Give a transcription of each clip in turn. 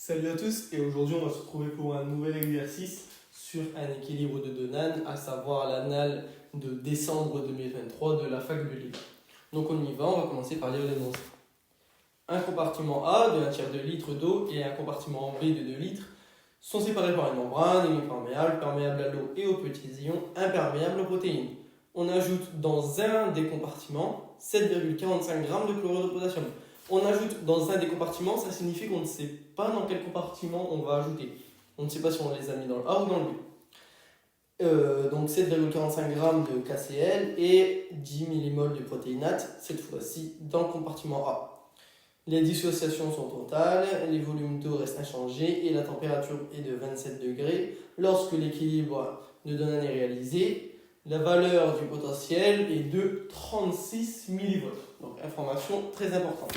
Salut à tous, et aujourd'hui on va se retrouver pour un nouvel exercice sur un équilibre de Donan, à savoir l'annale de décembre 2023 de la fac de Lille. Donc on y va, on va commencer par lire l'énoncé. Un compartiment A de 1/3 de litre d'eau et un compartiment B de 2 litres sont séparés par une membrane hémiperméable, perméable à l'eau et aux petits ions, imperméable aux protéines. On ajoute dans un des compartiments 7,45 g de chlorure de potassium. On ajoute dans un des compartiments, ça signifie qu'on ne sait pas dans quel compartiment on va ajouter. On ne sait pas si on les a mis dans le A ou dans le B. Donc 7,45 g de KCl et 10 mmol de protéinate, cette fois-ci dans le compartiment A. Les dissociations sont totales, les volumes d'eau restent inchangés et la température est de 27 degrés. Lorsque l'équilibre de Donan est réalisé, la valeur du potentiel est de 36 mV. Donc information très importante.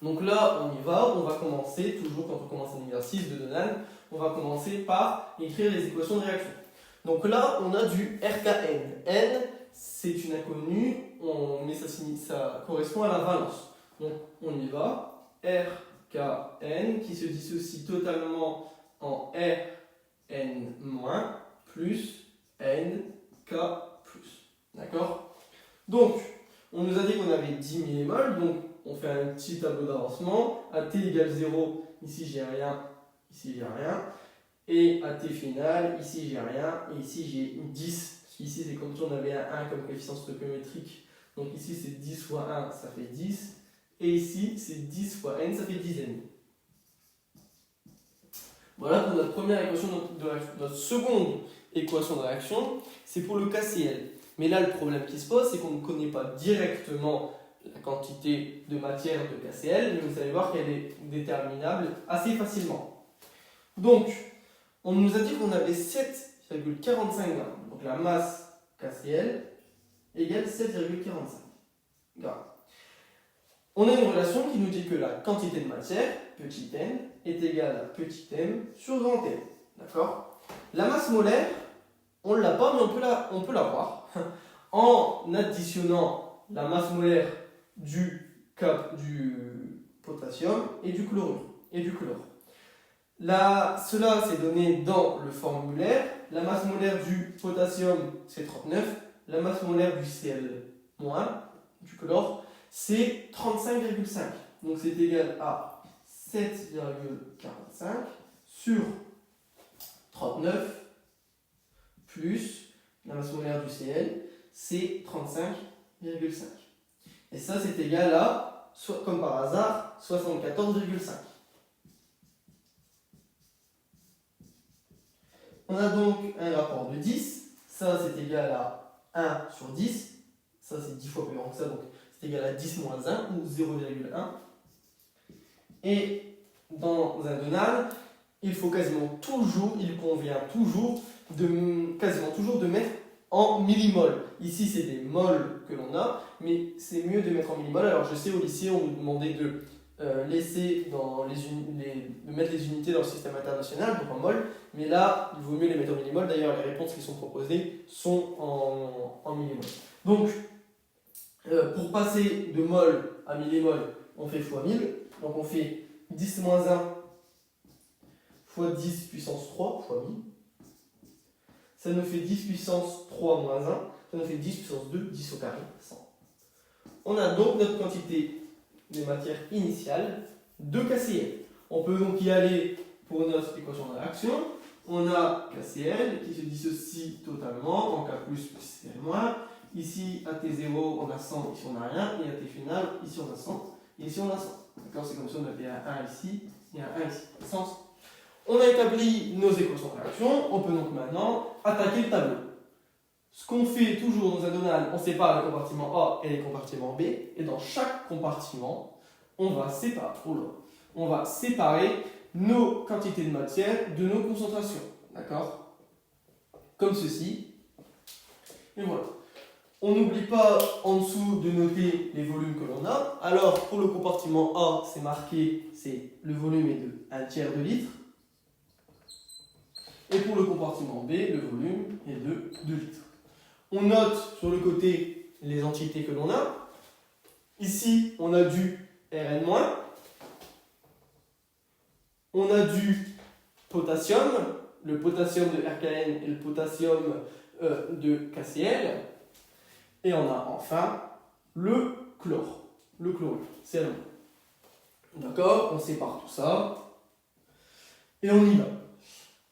Donc là, on y va, on va commencer, toujours quand on commence un exercice de Donan, on va commencer par écrire les équations de réaction. Donc là, on a du RKN. N, c'est une inconnue, mais ça correspond à la valence. Donc on y va, RKN qui se dissocie totalement en RN- plus NK+. D'accord? Donc, on nous a dit qu'on avait 10 mmol, donc on fait un petit tableau d'avancement. À t égale 0, ici j'ai rien, ici j'ai rien. Et à t final, ici j'ai rien, et ici j'ai 10. Ici c'est comme si on avait un 1 comme coefficient stoichiométrique. Donc ici c'est 10 fois 1, ça fait 10. Et ici c'est 10 fois n, ça fait 10n. Voilà pour notre première équation de réaction. Notre seconde équation de réaction, c'est pour le KCl. Mais là, le problème qui se pose, c'est qu'on ne connaît pas directement la quantité de matière de KCl, mais vous allez voir qu'elle est déterminable assez facilement. Donc, on nous a dit qu'on avait 7,45 g. Donc la masse KCl égale 7,45 g. On a une relation qui nous dit que la quantité de matière, petit n, est égale à petit m sur grand M. D'accord? La masse molaire, on ne l'a pas, mais on peut l'avoir en additionnant la masse molaire du potassium et du chlorure et du chlore. Cela c'est donné dans le formulaire. La masse molaire du potassium c'est 39, la masse molaire du Cl- du chlore c'est 35,5. Donc c'est égal à 7,45 sur 39 plus la masse molaire du Cl, c'est 35,5. Et ça c'est égal à, comme par hasard, 74,5. On a donc un rapport de 10. Ça c'est égal à 1 sur 10. Ça c'est 10 fois plus grand que ça, donc c'est égal à 10 moins 1 ou 0,1. Et dans un Donan, il convient toujours de mettre en millimol. Ici, c'est des mols que l'on a, mais c'est mieux de mettre en millimol. Alors, je sais, au lycée, on nous demandait de mettre les unités dans le système international, donc en mol, mais là, il vaut mieux les mettre en millimol. D'ailleurs, les réponses qui sont proposées sont en millimol. Donc, pour passer de mol à millimol, on fait fois 1000. Donc on fait 10 moins 1 fois 10 puissance 3 fois 1000. Ça nous fait 10 puissance 3 moins 1. Ça nous fait 10 puissance 2, 10 au carré, 100. On a donc notre quantité de matière initiale de KCl. On peut donc y aller pour notre équation de réaction. On a KCl qui se dissocie totalement en K+, Cl-. Ici, à T0, on a 100, ici on n'a rien. Et à T final, ici on a 100, et ici on a 100. D'accord, c'est comme si on avait un 1 ici et un 1 ici. Sens. On a établi nos équations de réaction. On peut donc maintenant attaquer le tableau. Ce qu'on fait toujours dans un Donan, on sépare les compartiments A et les compartiments B. Et dans chaque compartiment, on va séparer nos quantités de matière de nos concentrations. D'accord? Comme ceci. Et voilà. On n'oublie pas en dessous de noter les volumes que l'on a. Alors pour le compartiment A, c'est marqué, le volume est de 1/3 de litre. Et pour le compartiment B, le volume est de 2 litres. On note sur le côté les entités que l'on a. Ici, on a du Rn-, On a du potassium, le potassium de RKN et le potassium de KCl. Et on a enfin le chlore, le chlorure, c'est bon. D'accord, on sépare tout ça. Et on y va.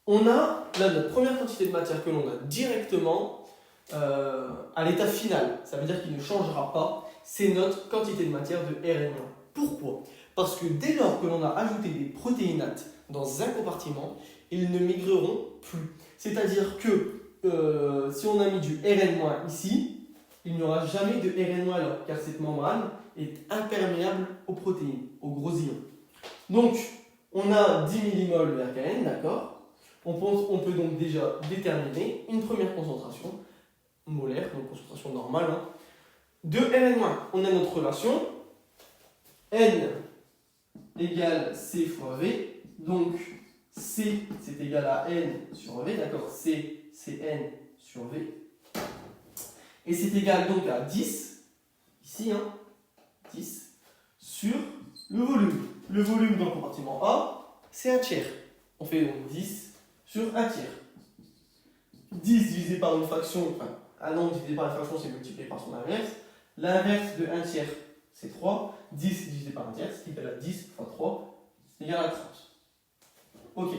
On a là notre première quantité de matière que l'on a directement à l'état final. Ça veut dire qu'il ne changera pas. C'est notre quantité de matière de Rn-. Pourquoi? Parce que dès lors que l'on a ajouté des protéinates dans un compartiment, ils ne migreront plus. C'est-à-dire que si on a mis du Rn- ici, il n'y aura jamais de Rn- là, car cette membrane est imperméable aux protéines, aux gros ions. Donc, on a 10 millimoles de RKN, d'accord? On peut donc déjà déterminer une première concentration molaire, donc concentration normale, hein, de Rn-. On a notre relation N égale C fois V, donc C c'est égal à N sur V, d'accord? C c'est N sur V, et c'est égal donc à 10, ici, hein, 10, sur le volume. Le volume dans le compartiment A, c'est un tiers. On fait donc 10 sur un tiers. 10 divisé par une fraction, enfin, un nombre divisé par une fraction, c'est multiplié par son inverse. L'inverse de 1 tiers, c'est 3. 10 divisé par un tiers, ce qui est égal à 10 fois 3, c'est égal à 30. Ok.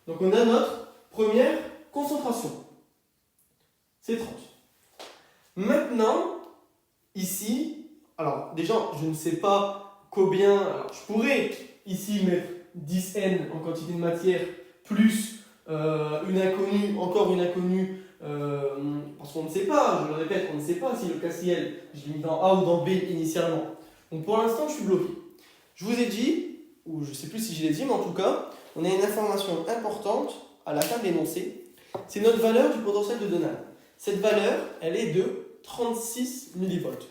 Donc on a notre première concentration. C'est 30. Maintenant, ici, alors déjà, je ne sais pas combien, alors je pourrais ici mettre 10N en quantité de matière plus une inconnue, encore une inconnue, parce qu'on ne sait pas, je le répète, on ne sait pas si le KCl, je l'ai mis dans A ou dans B initialement. Donc pour l'instant, je suis bloqué. Je vous ai dit, ou je ne sais plus si je l'ai dit, mais en tout cas, on a une information importante à la fin de l'énoncé. C'est notre valeur du potentiel de Donald. Cette valeur, elle est de 36 millivolts.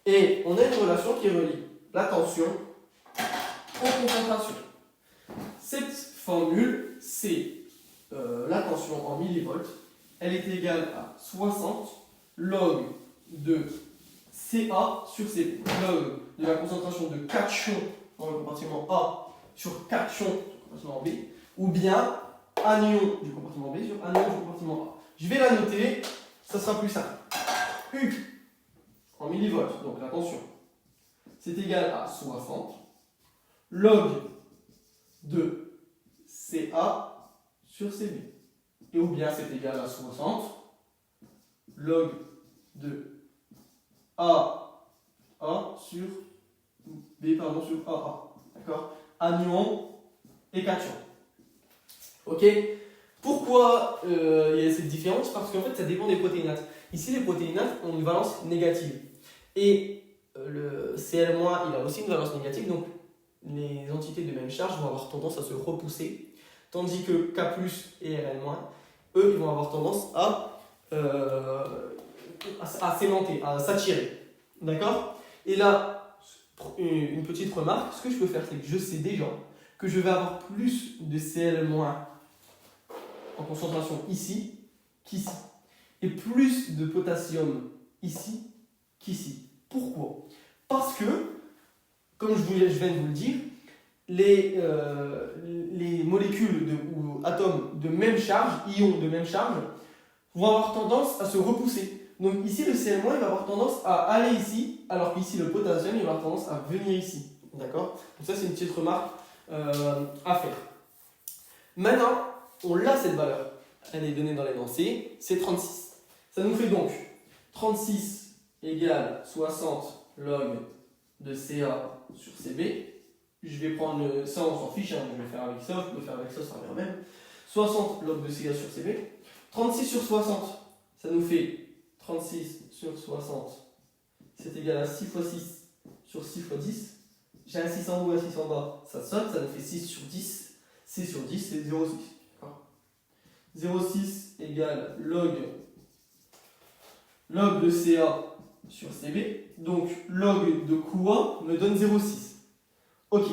Et on a une relation qui relie la tension aux concentrations. Cette formule, c'est la tension en millivolts. Elle est égale à 60 log de Ca sur Cp. Log de la concentration de cation dans le compartiment A sur cation du compartiment B, ou bien anion du compartiment B sur anion du compartiment A. Je vais la noter, ça sera plus simple. U en millivolts, donc la tension, c'est égal à 60 log de Ca sur Cb. Et ou bien c'est égal à 60 log de AA sur B, pardon, sur AA. D'accord? Anion et cation. Ok? Pourquoi il y a cette différence? Parce qu'en fait, ça dépend des protéinates. Ici, les protéinates ont une valence négative. Et le Cl-, il a aussi une valence négative. Donc, les entités de même charge vont avoir tendance à se repousser. Tandis que K+, et Rn-, eux, ils vont avoir tendance à s'aimanter, à s'attirer. D'accord? Et là, une petite remarque, ce que je peux faire, c'est que je sais déjà que je vais avoir plus de Cl- en concentration ici qu'ici. Et plus de potassium ici qu'ici. Pourquoi? Parce que, comme je viens de vous le dire, les molécules ou atomes de même charge, ions de même charge, vont avoir tendance à se repousser. Donc ici, le Cl- il va avoir tendance à aller ici, alors qu'ici, le potassium, il va avoir tendance à venir ici. D'accord? Donc ça, c'est une petite remarque à faire. Maintenant, on l'a cette valeur. Elle est donnée dans l'énoncé, c'est 36. Ça nous fait donc 36 égale 60 log de Ca sur Cb. Je vais prendre ça, on s'en fiche, hein, je vais faire avec ça, je peux faire avec ça, ça revient même. 60 log de Ca sur Cb. 36 sur 60, ça nous fait 36 sur 60, c'est égal à 6 fois 6 sur 6 fois 10. J'ai un 6 en haut, un 6 en bas, ça saute, ça nous fait 6 sur 10. 6 sur 10, c'est 0,6. 0,6 égale log de Ca sur Cb. Donc log de QA me donne 0,6. Ok.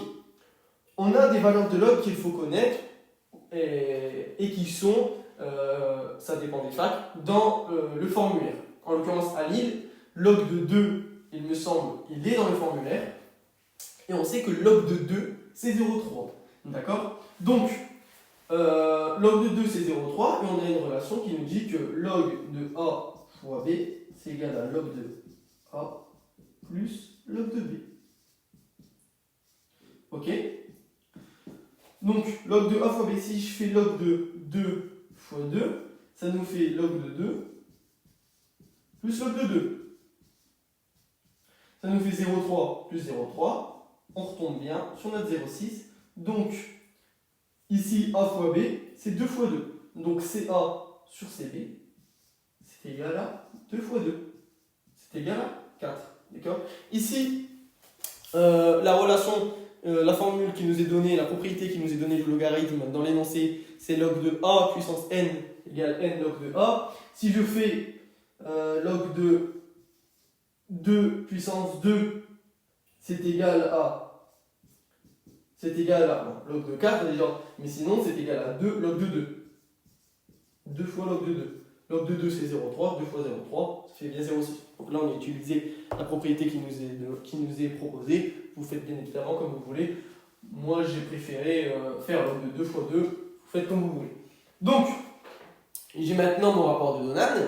On a des valeurs de log qu'il faut connaître et qui sont, ça dépend des facs, dans le formulaire. En l'occurrence à Lille, log de 2, il me semble, il est dans le formulaire. Et on sait que log de 2, c'est 0,3. D'accord? Donc, log de 2 c'est 0,3 et on a une relation qui nous dit que log de A fois B c'est égal à log de A plus log de B. Ok? Donc, log de A fois B, si je fais log de 2 fois 2, ça nous fait log de 2 plus log de 2. Ça nous fait 0,3 plus 0,3. On retombe bien sur notre 0,6. Donc, ici, A fois B, c'est 2 fois 2. Donc, CA sur CB, c'est égal à 2 fois 2. C'est égal à 4. D'accord? Ici, la relation, la formule qui nous est donnée, la propriété qui nous est donnée du logarithme dans l'énoncé, c'est log de A puissance n égale n log de A. Si je fais log de 2 puissance 2, c'est égal à bon, log de 4 déjà, mais sinon c'est égal à 2 log de 2. 2 fois log de 2. Log de 2 c'est 0,3, 2 fois 0,3, ça fait bien 0,6. Donc là on a utilisé la propriété qui nous est proposée. Vous faites bien évidemment comme vous voulez. Moi j'ai préféré faire log de 2 fois 2, vous faites comme vous voulez. Donc, j'ai maintenant mon rapport de Donan,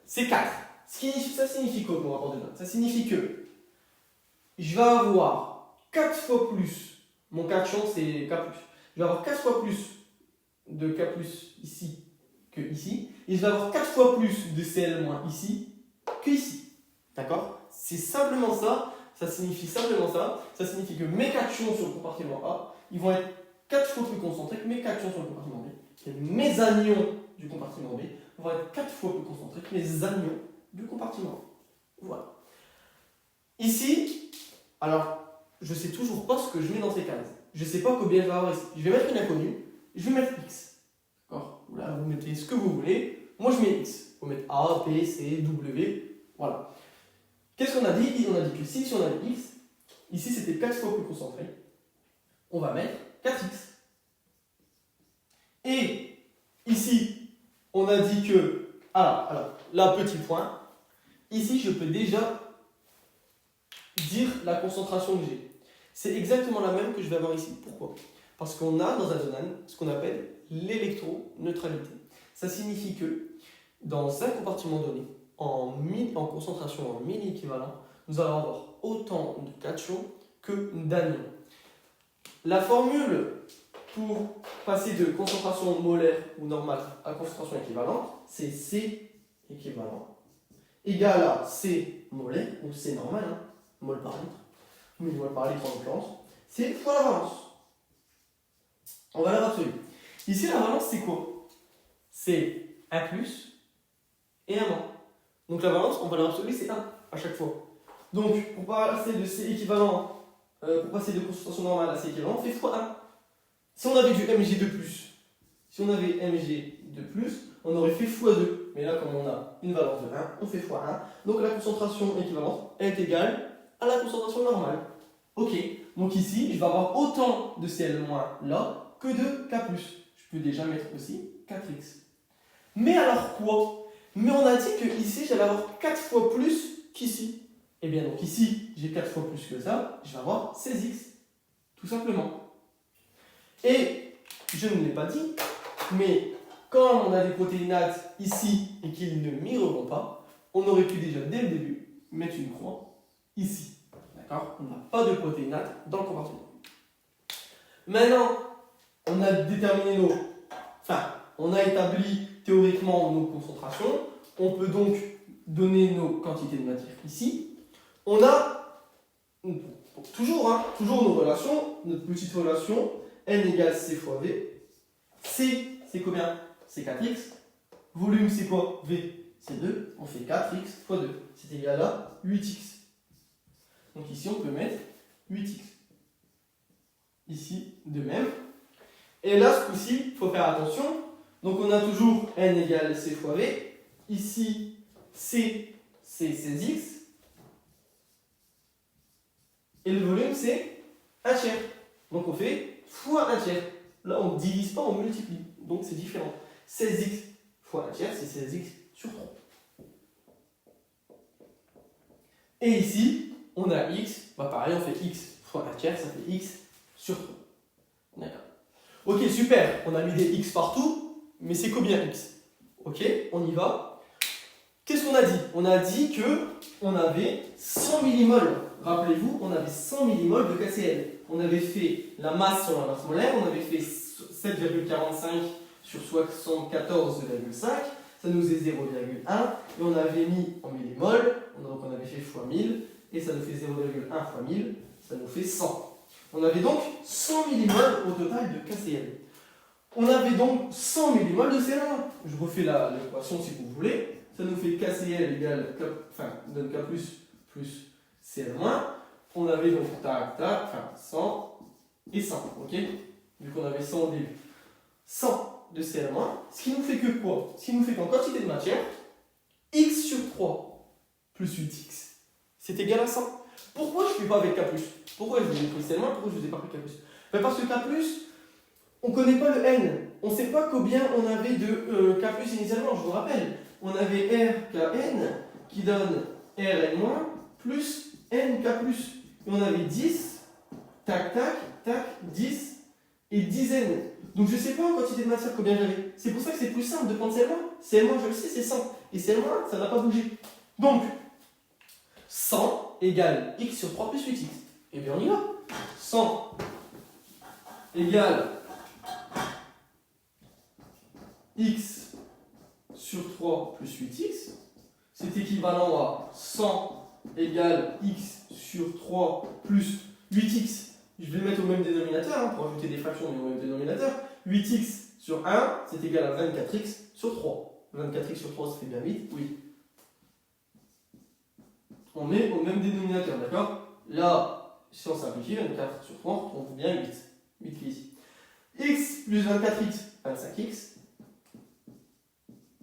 c'est 4. Ça signifie quoi mon rapport de Donan? Ça signifie que je vais avoir 4 fois plus. Mon cation c'est K+. Je vais avoir 4 fois plus de K+ ici que ici. Et je vais avoir 4 fois plus de CL- ici que ici. D'accord? C'est simplement ça. Ça signifie simplement ça. Ça signifie que mes cations sur le compartiment A, ils vont être 4 fois plus concentrés que mes cations sur le compartiment B. Et mes anions du compartiment B vont être 4 fois plus concentrés que mes anions du compartiment A. Voilà. Ici, alors, je ne sais toujours pas ce que je mets dans ces cases. Je ne sais pas combien je vais avoir ici. Je vais mettre une inconnue, je vais mettre X. D'accord? Là, vous mettez ce que vous voulez. Moi, je mets X. Vous mettez A, B, C, W. Voilà. Qu'est-ce qu'on a dit? On a dit que si on avait X, ici c'était 4 fois plus concentré. On va mettre 4X. Et ici, on a dit que. Alors, là, petit point. Ici, je peux déjà dire la concentration que j'ai. C'est exactement la même que je vais avoir ici. Pourquoi? Parce qu'on a dans un Donan ce qu'on appelle l'électroneutralité. Ça signifie que dans un compartiment donné, en concentration en milli-équivalent, nous allons avoir autant de cations que d'anions. La formule pour passer de concentration molaire ou normale à concentration équivalente, c'est C équivalent égal à C molaire ou C normal, hein, mol par litre, millimol par litre en l'occurrence, c'est fois la valence en valeur absolue. Ici, la valence, c'est quoi? C'est 1 plus et 1 moins. Donc la valence en valeur absolue, c'est 1 à chaque fois. Donc, pour passer de C équivalent, pour passer de concentration normale à C équivalent, on fait fois 1. Si on avait du Mg de plus, on aurait fait fois 2. Mais là, comme on a une valence de 1, on fait fois 1. Donc la concentration équivalente est égale à la concentration normale. Ok, donc ici, je vais avoir autant de Cl- là que de K+. Je peux déjà mettre aussi 4x. Mais alors quoi? Mais on a dit que ici, j'allais avoir 4 fois plus qu'ici. Et bien donc ici, j'ai 4 fois plus que ça, je vais avoir 16x. Tout simplement. Et je ne l'ai pas dit, mais quand on a des protéinates ici et qu'ils ne mireront pas, on aurait pu déjà dès le début mettre une croix ici. D'accord? On n'a pas de protéinates dans le compartiment. Maintenant, on a déterminé on a établi théoriquement nos concentrations. On peut donc donner nos quantités de matière ici. On a toujours nos relations, notre petite relation N égale C fois V. C, c'est combien? C'est 4x. Volume, c'est quoi? V, c'est 2. On fait 4x fois 2. C'est égal à 8x. Donc ici, on peut mettre 8x. Ici, de même. Et là, ce coup-ci, il faut faire attention. Donc on a toujours N égale C fois V. Ici, C, c'est 16x. Et le volume, c'est 1 tiers. Donc on fait fois 1 tiers. Là, on ne divise pas, on multiplie. Donc c'est différent. 16x fois 1 tiers, c'est 16x sur 3. Et ici, on a x. Pareil, on fait x fois 1 tiers, ça fait x sur 3. D'accord. Ok, super, on a mis des x partout, mais c'est combien x? Ok, on y va. Qu'est-ce qu'on a dit? On a dit que on avait 100 millimoles. Rappelez-vous, on avait 100 millimoles de KCl. On avait fait la masse sur la masse molaire, on avait fait 7,45 sur 74,5, ça nous est 0,1, et on avait mis en millimoles, donc on avait fait fois 1000, et ça nous fait 0,1 fois 1000, ça nous fait 100. On avait donc 100 millimoles au total de KCl. On avait donc 100 millimoles de CL-. Je refais l'équation si vous voulez. Ça nous fait KCl égale, donne K plus CL-. On avait donc 100 et 100, ok? Vu qu'on avait 100 au début. 100 de CL-, ce qui nous fait que quoi? Ce qui nous fait qu'en quantité de matière, x sur 3 plus 8x, c'est égal à 100. Pourquoi je ne fais pas avec K+? Pourquoi je vous ai pris CL-, pourquoi je ne vous ai pas pris K+? Parce que K+, on ne connaît pas le n. On ne sait pas combien on avait de K+ initialement, je vous rappelle. On avait RKN qui donne Rn- plus NK+. Et on avait 10, tac, tac, tac, 10 et 10N. Donc je ne sais pas en quantité de matière combien j'avais. C'est pour ça que c'est plus simple de prendre CL-. CL-, je le sais, c'est 100. Et CL-, ça n'a pas bougé. Donc, 100 égale x sur 3 plus 8x. Et bien on y va. 100 égale x sur 3 plus 8x, c'est équivalent à 100 égale x sur 3 plus 8x. Je vais le mettre au même dénominateur, pour ajouter des fractions mais au même dénominateur. 8x sur 1, c'est égal à 24x sur 3. 24x sur 3, ça fait bien 8, oui. On met au même dénominateur, d'accord? Là, si on simplifie, 24 sur 3, on retrouve bien 8. 8 qui est ici. X plus 24x, 25x.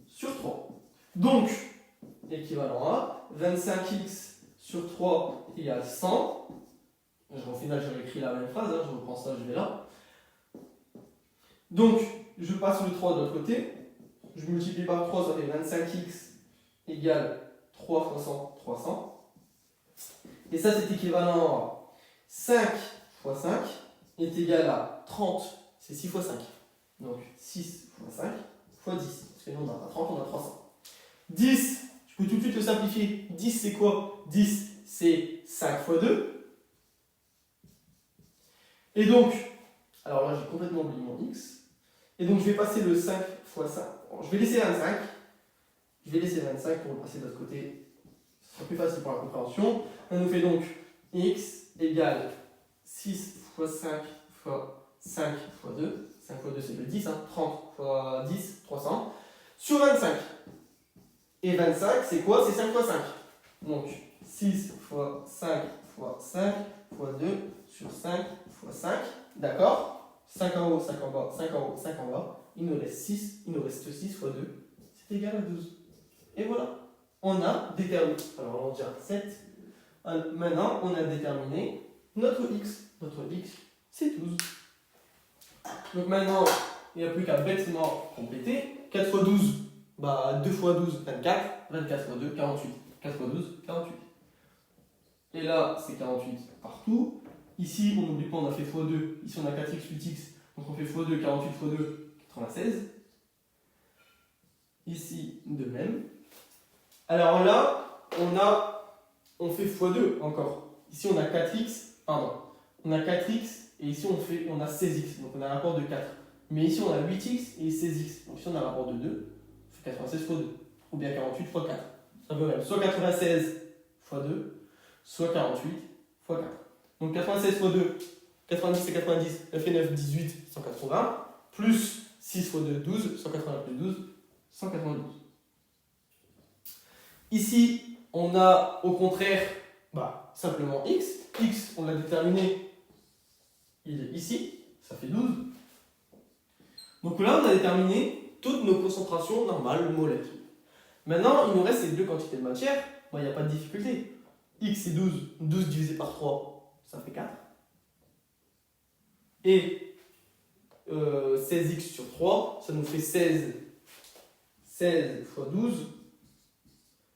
Sur 3. Donc, équivalent à 25x sur 3 égale 100. Au final, j'avais écrit la même phrase, je reprends ça, je vais là. Donc, je passe le 3 de l'autre côté. Je multiplie par 3, ça fait 25x égale 3 fois 100, 300. Et ça, c'est équivalent à 5 fois 5 est égal à 30, c'est 6 fois 5. Donc, 6 fois 5 fois 10. Parce que nous, on n'a pas 30, on a 300. 10, je peux tout de suite le simplifier. 10, c'est quoi? 10, c'est 5 fois 2. Et donc, alors là, j'ai complètement oublié mon x. Et donc, je vais passer le 5 fois 5. Je vais laisser 25. Je vais laisser 25 pour le passer de l'autre côté. Ce sera plus facile pour la compréhension. Ça nous fait donc x égale 6 fois 5 fois 5 fois 2. 5 fois 2, c'est le 10. 30 fois 10, 300. Sur 25. Et 25, c'est quoi? C'est 5 fois 5. Donc, 6 fois 5 fois 5 fois 2 sur 5 fois 5. D'accord? 5 en haut, 5 en bas, 5 en haut, 5 en bas. Il nous reste 6. Il nous reste 6 fois 2. C'est égal à 12. Et voilà. On a déterminé. Alors, on va dire 7. Maintenant, on a déterminé notre x. Notre x, c'est 12. Donc maintenant, il n'y a plus qu'à bêtement compléter. 4 fois 12, 2 fois 12, 24. 24 fois 2, 48. 4 fois 12, 48. Et là, c'est 48 partout. Ici, on n'oublie pas, on a fait x2. Ici, on a 4x, 8x. Donc on fait x2, 48 fois 2, 96. Ici, de même. Alors là, on fait x2 encore. Ici, on a 4x, pardon. On a 4x et ici, on a 16x. Donc on a un rapport de 4. Mais ici, on a 8x et 16x. Donc ici, on a un rapport de 2. On fait 96 fois 2. Ou bien 48 fois 4. Ça peut même soit 96 fois 2, soit 48 fois 4. Donc 96 fois 2, 90 c'est 90, 9 et 9, 18, 180. Plus 6 fois 2, 12, 180 plus 12, 192. Ici, on a au contraire simplement x. X, on l'a déterminé, il est ici, ça fait 12. Donc là, on a déterminé toutes nos concentrations normales moléculaires. Maintenant, il nous reste ces deux quantités de matière. Il n'y a pas de difficulté. X c'est 12. 12 divisé par 3, ça fait 4. Et 16x sur 3, ça nous fait 16. 16 fois 12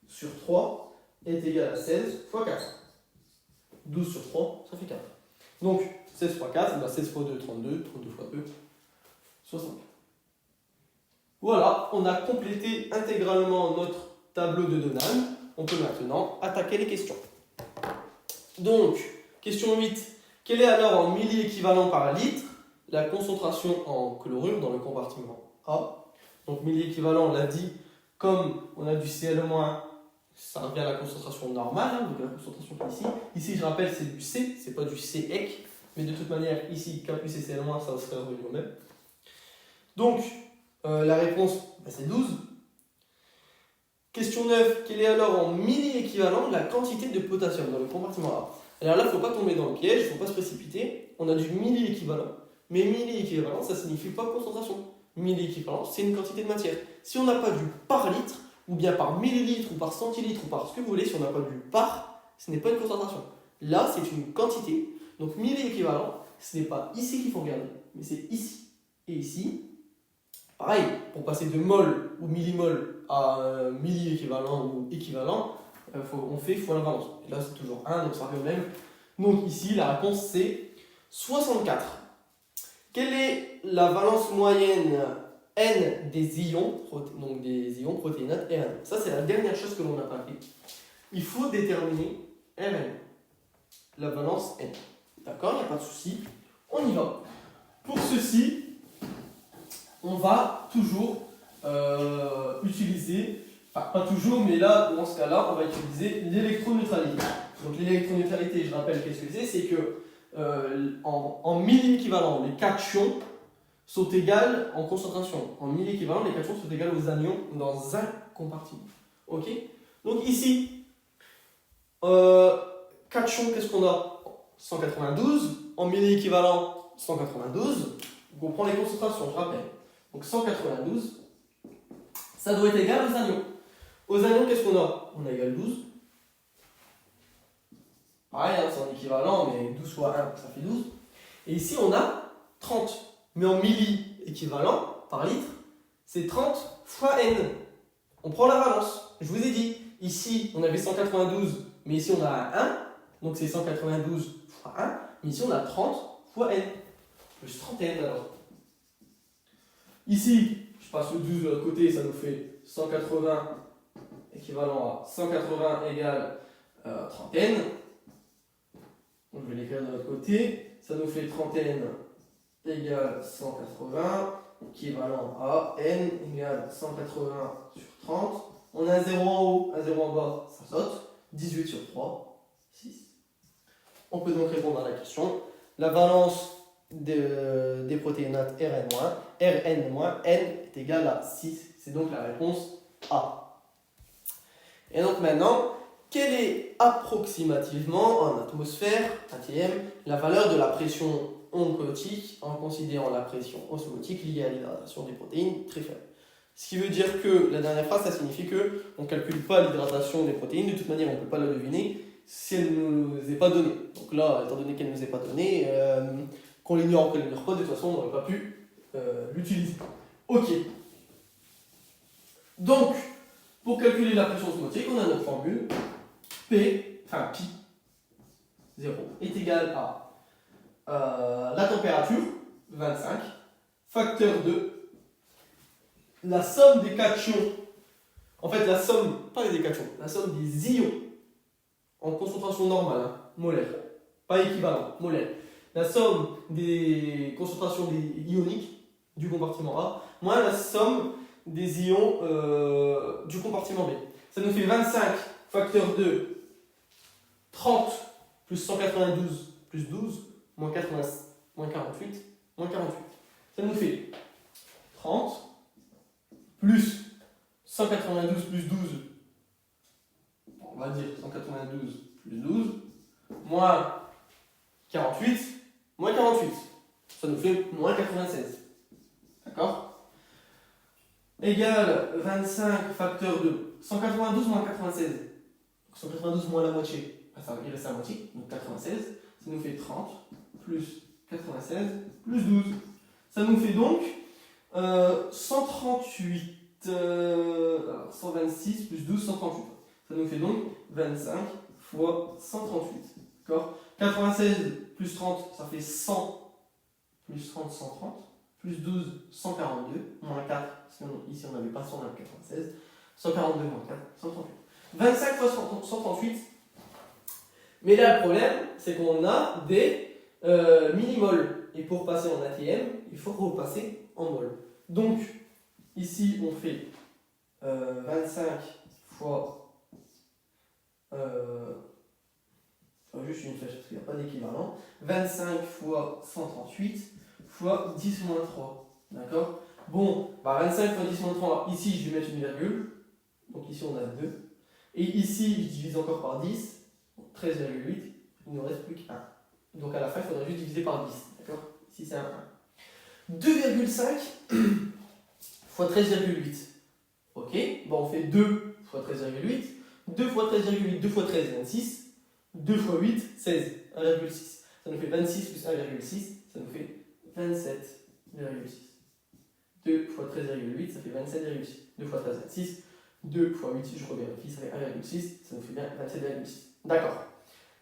sur 3 est égal à 16 fois 4. 12 sur 3, ça fait 4. Donc, 16 fois 4, 16 fois 2, 32. 32 fois 2, 64. Voilà, on a complété intégralement notre tableau de Donan. On peut maintenant attaquer les questions. Donc, question 8. Quelle est alors en milliéquivalent par litre la concentration en chlorure dans le compartiment A? Donc, milliéquivalent, on l'a dit, comme on a du Cl-, ça revient à la concentration normale, donc la concentration qui est ici. Ici, je rappelle, c'est du C, c'est pas du CEC, mais de toute manière, ici, K plus Cl-, ça serait revenu au même. Donc, la réponse, c'est 12. Question 9. Quelle est alors en milliéquivalent la quantité de potassium dans le compartiment A? Alors là, il ne faut pas tomber dans le piège, il ne faut pas se précipiter. On a du milliéquivalent. Mais milliéquivalent, ça ne signifie pas concentration. Milliéquivalent, c'est une quantité de matière. Si on n'a pas du par litre, ou bien par millilitre, ou par centilitre, ou par ce que vous voulez, si on n'a pas du par, ce n'est pas une concentration. Là, c'est une quantité. Donc milliéquivalent, ce n'est pas ici qu'il faut regarder, mais c'est ici et ici. Pareil, pour passer de mol ou millimol à milliéquivalent ou équivalent, on fait fois la valence. Et là, c'est toujours 1, donc ça revient au même. Donc ici, la réponse, c'est 64. Quelle est la valence moyenne N des ions, donc des ions protéinates Rn? Ça, c'est la dernière chose que l'on n'a pas fait. Il faut déterminer Rn, la valence N. D'accord, il n'y a pas de souci. On y va. Pour ceci, on va toujours utiliser, enfin pas toujours, mais là, dans ce cas-là, on va utiliser l'électroneutralité. Donc l'électroneutralité, je rappelle qu'est-ce que c'est que en milliéquivalent, les cations sont égales en concentration. En milliéquivalent, les cations sont égales aux anions dans un compartiment. Ok? Donc ici, cation, qu'est-ce qu'on a? 192. En milliéquivalent, 192. Donc on prend les concentrations, je rappelle. Donc 192, ça doit être égal aux anions. Aux anions, qu'est-ce qu'on a? On a égal 12. Pareil, hein, c'est en équivalent, mais 12 fois 1, ça fait 12. Et ici, on a 30. Mais en milli-équivalent par litre, c'est 30 fois N. On prend la balance. Je vous ai dit, ici, on avait 192, mais ici, on a 1. Donc c'est 192 fois 1. Mais ici, on a 30 fois N. Plus 30 N alors. Ici, je passe le 12 de l'autre côté, ça nous fait 180 équivalent à 180 égale 30 N. Donc je vais l'écrire de l'autre côté. Ça nous fait 30 N égale 180 équivalent à N égale 180 sur 30. On a un 0 en haut, un 0 en bas, ça saute. 18 sur 3, 6. On peut donc répondre à la question. La valence des protéinates Rn-, N est égal à 6. C'est donc la réponse A. Et donc maintenant, quelle est approximativement en atmosphère, ATM, la valeur de la pression oncotique en considérant la pression osmotique liée à l'hydratation des protéines très faible? Ce qui veut dire que la dernière phrase, ça signifie qu'on ne calcule pas l'hydratation des protéines, de toute manière on ne peut pas la deviner si elle ne nous est pas donnée. Donc là, étant donné qu'elle ne nous est pas donnée, qu'on l'ignore ou qu'on ne l'ignore pas, de toute façon, on n'aurait pas pu l'utiliser. Ok. Donc, pour calculer la pression osmotique, on a notre formule. Pi, 0, est égal à la température, 25, facteur de la somme des cations, en fait la somme, pas des cations, la somme des ions en concentration normale, hein, molaire, pas équivalent, molaire. La somme des concentrations ioniques du compartiment A, moins la somme des ions du compartiment B. Ça nous fait 25 facteur de 30 plus 192 plus 12 moins 48 moins 48. Ça nous fait 30 plus 192 plus 12, on va dire 192 plus 12, moins 48, moins 48. Ça nous fait moins 96. D'accord? Égale 25 facteur de 192 moins 96. 192 moins la moitié, il reste la moitié, donc 96. Ça nous fait 30 plus 96 plus 12. Ça nous fait donc 138, alors 126 plus 12, 138. Ça nous fait donc 25 fois 138. D'accord? 96 plus 30, ça fait 100 plus 30, 130. plus 12, 142, moins 4, parce qu'ici on n'avait pas 100, on avait 96, 142 moins 4, 138. 25 fois 138, mais là le problème, c'est qu'on a des millimoles, et pour passer en ATM, il faut repasser en mol. Donc, ici on fait 25 fois... juste une flèche parce qu'il n'y a pas d'équivalent. 25 fois 138 fois 10 moins 3. D'accord? Bon, 25 fois 10 moins 3, ici je vais mettre une virgule. Donc ici on a 2. Et ici je divise encore par 10. 13,8. Il ne nous reste plus qu'un. Donc à la fin il faudrait juste diviser par 10. D'accord? Ici c'est un 1. 2,5 fois 13,8. Ok? Bon, on fait 2 fois 13,8. 2 fois 13,8, 2 fois 13, 26. 2 fois 8, 16, 1,6. Ça nous fait 26 plus 1,6, ça nous fait 27,6. 2 fois 13,8, ça fait 27,6. 2 fois 13, 26. 2 fois 8, je revérifie, ça fait 1,6, ça nous fait bien 27,6. D'accord.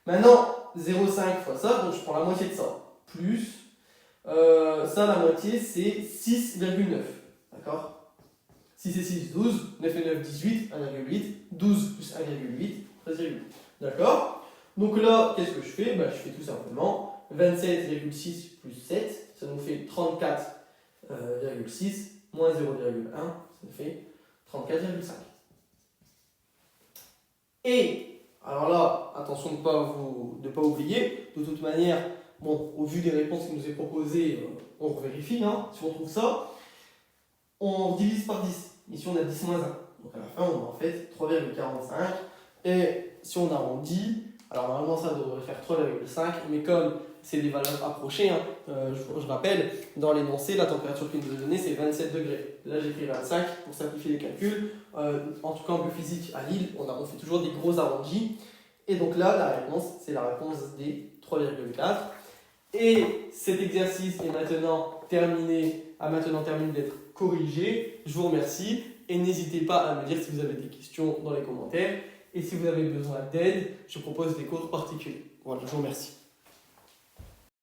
Maintenant, 0,5 fois ça, donc je prends la moitié de ça. Plus, ça, la moitié, c'est 6,9. D'accord? 6 et 6, 12. 9 et 9, 18. 1,8. 12 plus 1,8, 13,8. D'accord? Donc là, qu'est-ce que je fais? Je fais tout simplement 27,6 plus 7, ça nous fait 34,6 moins 0,1, ça nous fait 34,5. Et, alors là, attention de ne pas oublier, de toute manière, bon, au vu des réponses qui nous est proposées, on revérifie, hein, si on trouve ça, on divise par 10. Ici, on a 10 moins 1. Donc à la fin, on a en fait 3,45. Et si on arrondit, alors normalement ça devrait faire 3,5, mais comme c'est des valeurs approchées, hein, je rappelle, dans l'énoncé, la température qui nous est donnée, c'est 27 degrés. Là j'ai pris 25 pour simplifier les calculs. En tout cas en biophysique à Lille, on fait toujours des gros arrondis. Et donc là, la réponse, c'est la réponse des 3,4. Et cet exercice est maintenant terminé d'être corrigé. Je vous remercie et n'hésitez pas à me dire si vous avez des questions dans les commentaires. Et si vous avez besoin d'aide, je propose des cours particuliers. Voilà, je vous remercie.